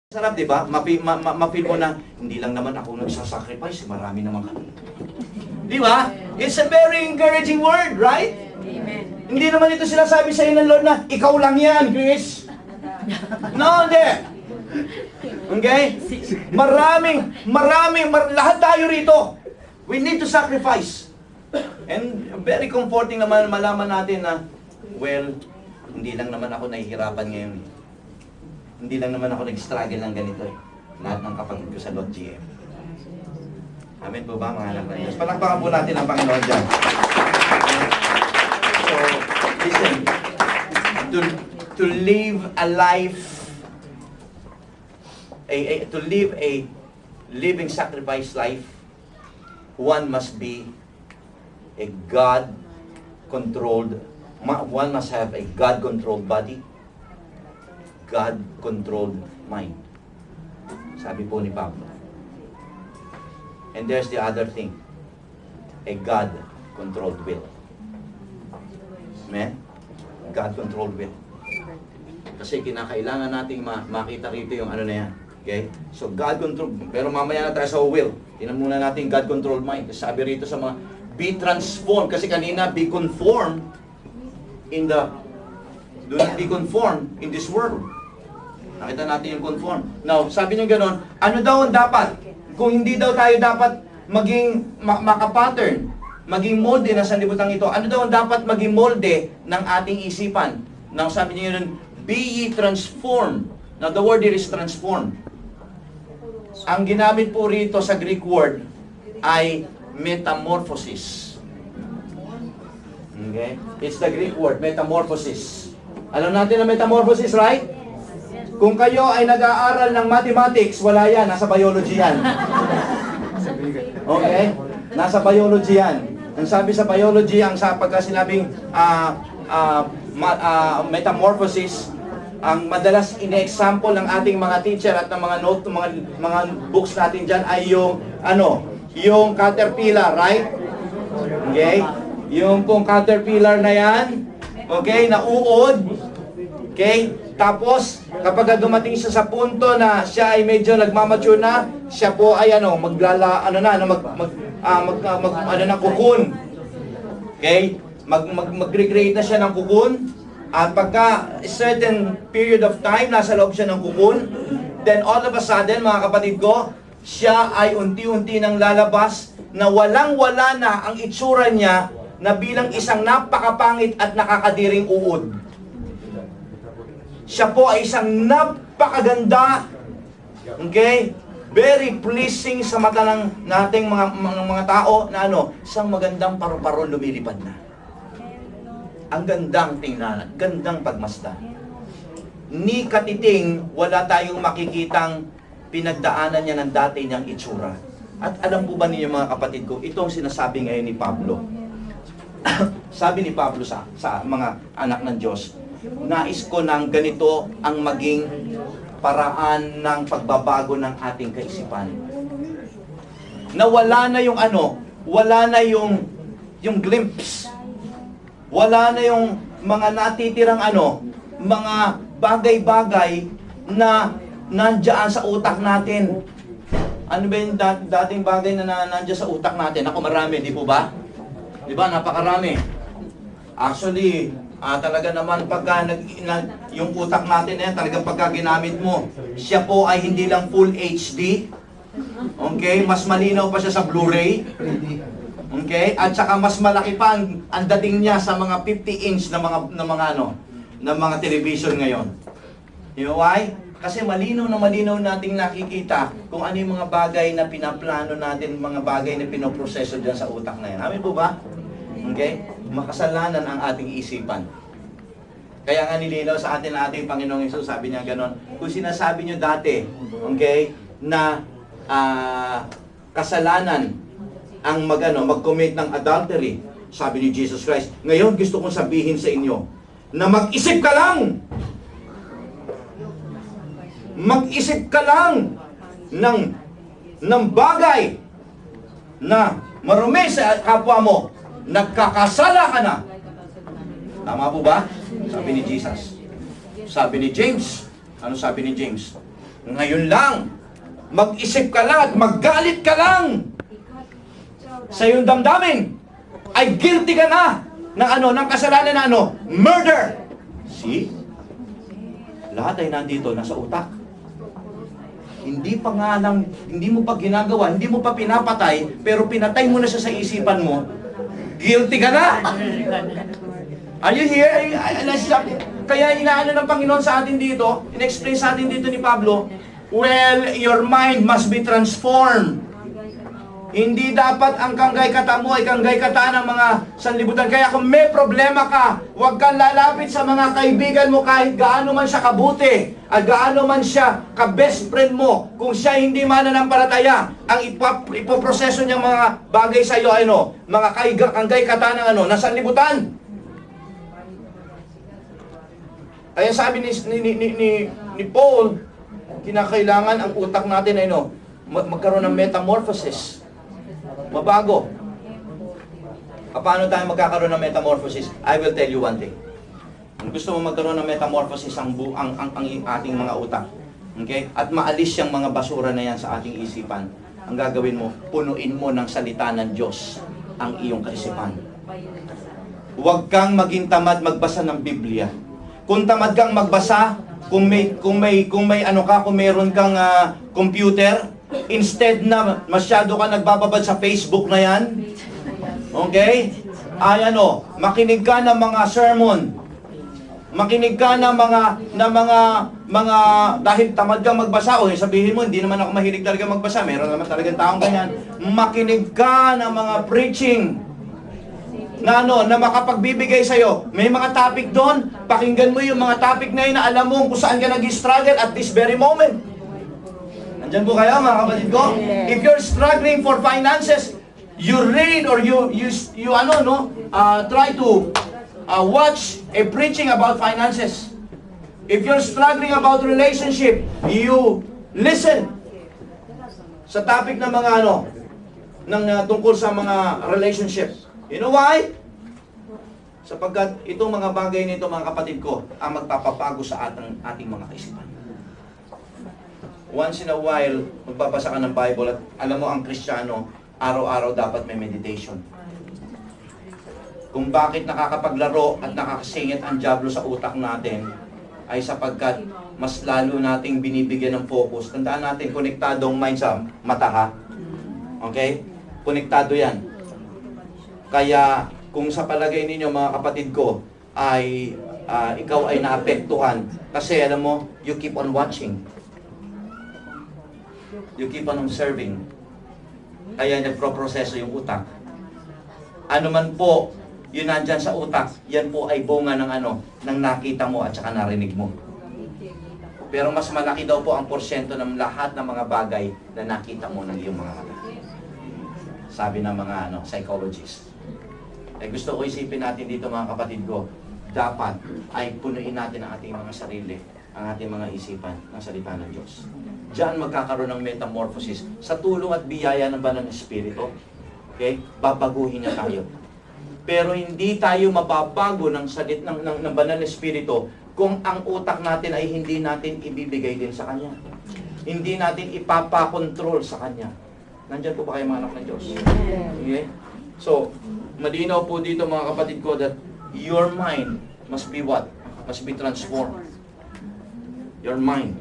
Sarap, di ba? Ma-feel mo na, hindi lang naman ako nagsasacrifice, marami naman kami. Di ba? It's a very encouraging word, right? Amen. Hindi naman ito sinasabi sa ng Lord na, ikaw lang yan, Chris. No, hindi. Okay? Lahat tayo rito. We need to sacrifice. And very comforting naman malaman natin na, well, hindi lang naman ako nahihirapan ngayon. Hindi lang naman ako nag-struggle ng ganito eh. Lahat ng kapatid ko sa Lord GM. Amen po ba mga anak ng Diyos? Palakpakan po natin ang Panginoon dyan. So, listen. To live a life, to live a living sacrifice life, one must be a God-controlled, one must have a God-controlled body, God-controlled mind. Sabi po ni Pablo. And there's the other thing. A God-controlled will. Amen? God-controlled will. Kasi kinakailangan nating makita rito yung ano na yan. Okay? So God-controlled. Pero mamaya na tayo sa will. Tingnan muna natin God-controlled mind. Kasi sabi rito sa mga, be transformed. Kasi kanina, be conformed in the, do not be conformed in this world. Nakita natin yung conform. Now, sabi niya gano'n, ano daw ang dapat? Kung hindi daw tayo dapat maging makapattern, maging molde na sanlibutan ito, ano daw ang dapat maging molde ng ating isipan? Now, sabi niya gano'n, be ye transformed. Now, the word here is transformed. Ang ginamit po rito sa Greek word ay metamorphosis. Okay? It's the Greek word, metamorphosis. Alam natin ang metamorphosis, right? Kung kayo ay nag-aaral ng mathematics, wala yan. Nasa biology yan. Okay? Nasa biology yan. Ang sabi sa biology, ang pagka sinabing metamorphosis, ang madalas ine-example ng ating mga teacher at ng mga note, mga books natin dyan ay yung, yung caterpillar, right? Okay? Yung pong caterpillar na yan, okay, na uod, okay? Tapos, kapag dumating siya sa punto na siya ay medyo nagmamature na, siya po ay kukun. Okay? Mag-recreate na siya ng kukun. At pagka certain period of time, nasa loob siya ng kukun, then all of a sudden, mga kapatid ko, siya ay unti-unti nang lalabas na walang-wala na ang itsura niya na bilang isang napakapangit at nakakadiring uod. Siya po ay isang napakaganda, okay? Very pleasing sa mata ng nating mga tao na isang magandang paru-paro lumilipad na. Ang gandang tingnan, gandang pagmasdan. Ni katiting, wala tayong makikitang pinagdaanan niya ng dati niyang itsura. At alam po ba ninyo mga kapatid ko, ito ang sinasabi ngayon ni Pablo. Sabi ni Pablo sa mga anak ng Diyos, nais ko ng ganito ang maging paraan ng pagbabago ng ating kaisipan. Na wala na yung wala na yung glimpse. Wala na yung mga natitirang mga bagay-bagay na nandiyan sa utak natin. Ano ba yung dating bagay na nandiyan sa utak natin? Ako marami, di po ba? Di ba? Napakarami. Actually, talaga naman pagka yung utak natin na yan, talagang pagka ginamit mo, siya po ay hindi lang full HD. Okay? Mas malinaw pa siya sa Blu-ray. Okay? At saka mas malaki pa ang dating niya sa mga 50-inch na mga television ngayon. You know why? Kasi malinaw nating nakikita kung ano yung mga bagay na pinaplano natin, mga bagay na pinoproseso dyan sa utak na yan. Amin po ba? Okay? Makasalanan ang ating isipan. Kaya nga nilinaw sa atin ang ating Panginoong Hesus, sabi niya ganon, kung sinasabi niyo dati, okay, na kasalanan ang mag-commit ng adultery, sabi ni Jesus Christ, ngayon gusto kong sabihin sa inyo, na mag-isip ka lang! Mag-isip ka lang ng bagay na marumi sa kapwa mo, nagkakasala ka na. Tama po ba? Sabi ni Jesus. Sabi ni James. Ano sabi ni James? Ngayon lang, mag-isip ka lang at maggalit ka lang sa iyong damdamin, ay guilty ka na ng ano, ng kasalanan na ano, murder. See? Lahat ay nandito, nasa utak. Hindi pa nga lang, hindi mo pa ginagawa, hindi mo pa pinapatay, pero pinatay mo na siya sa isipan mo, guilty ka na. Are you here? Kaya inaano ng Panginoon sa atin dito, in-explain sa atin dito ni Pablo, well, your mind must be transformed. Hindi dapat ang kanggay kata mo ay kanggay kata ng mga sanlibutan. Kaya kung may problema ka, huwag kang lalapit sa mga kaibigan mo kahit gaano man siya kabuti at gaano man siya ka-best friend mo. Kung siya hindi mananampalataya, ang ipoproseso niyang mga bagay sa iyo ay ano, mga kanggay kata ng ano, ng sanlibutan. Kaya sabi ni Paul, kinakailangan ang utak natin ay no, magkaroon ng metamorphosis. Mabago. Paano tayo magkakaroon ng metamorphosis? I will tell you one thing. Kung gusto mo magkaroon ng metamorphosis ang ating mga utak, okay? At maalis yung mga basura na yan sa ating isipan, ang gagawin mo, punuin mo ng salita ng Diyos ang iyong kaisipan. Huwag kang maging tamad magbasa ng Biblia. Kung tamad kang magbasa, kung may ano ka, kung meron kang computer, instead na masyado ka nagbababad sa Facebook na yan, okay? Ay ano, makinig ka ng mga sermon. Makinig ka ng mga dahil tamad kang magbasa, o sabihin mo, hindi naman ako mahilig talaga magbasa, meron naman talagang taong ganyan. Makinig ka ng mga preaching na ano, na makapagbibigay sa'yo. May mga topic doon, pakinggan mo yung mga topic na yun na alam mo kung saan ka nag-struggle at this very moment. Nandyan po kayo mga kapatid ko? If you're struggling for finances, you read or try to watch a preaching about finances. If you're struggling about relationship, you listen sa topic ng mga tungkol sa mga relationship. You know why? Sapagkat itong mga bagay nito mga kapatid ko ang magpapabago sa ating mga kaisipan. Once in a while, magbabasa ka ng Bible at alam mo ang Kristiyano, araw-araw dapat may meditation. Kung bakit nakakapaglaro at nakakasingit ang dyablo sa utak natin, ay sapagkat mas lalo nating binibigyan ng focus. Tandaan natin, konektado ang mind sa mata ha. Okay? Konektado yan. Kaya kung sa palagay ninyo mga kapatid ko, ay ikaw ay naapektuhan. Kasi alam mo, you keep on watching. You keep on observing. Kaya nagproproseso yung utak. Ano man po, yun nandyan sa utak, yan po ay bunga ng nakita mo at saka narinig mo. Pero mas malaki daw po ang porsyento ng lahat ng mga bagay na nakita mo ng iyong mga mata. Sabi ng mga psychologists. Gusto ko isipin natin dito mga kapatid ko, dapat ay punuin natin ang ating mga sarili, ang ating mga isipan ng salita ng Diyos. Diyan magkakaroon ng metamorphosis sa tulong at biyaya ng Banal na Espiritu. Okay? Babaguhin niya tayo. Pero hindi tayo mababago ng salit ng Banal na Espiritu kung ang utak natin ay hindi natin ibibigay din sa Kanya. Hindi natin ipapakontrol sa Kanya. Nandiyan po ba kayo mga anak ng Diyos? Okay? So, malinaw po dito mga kapatid ko that your mind must be what? Must be transformed. Your mind.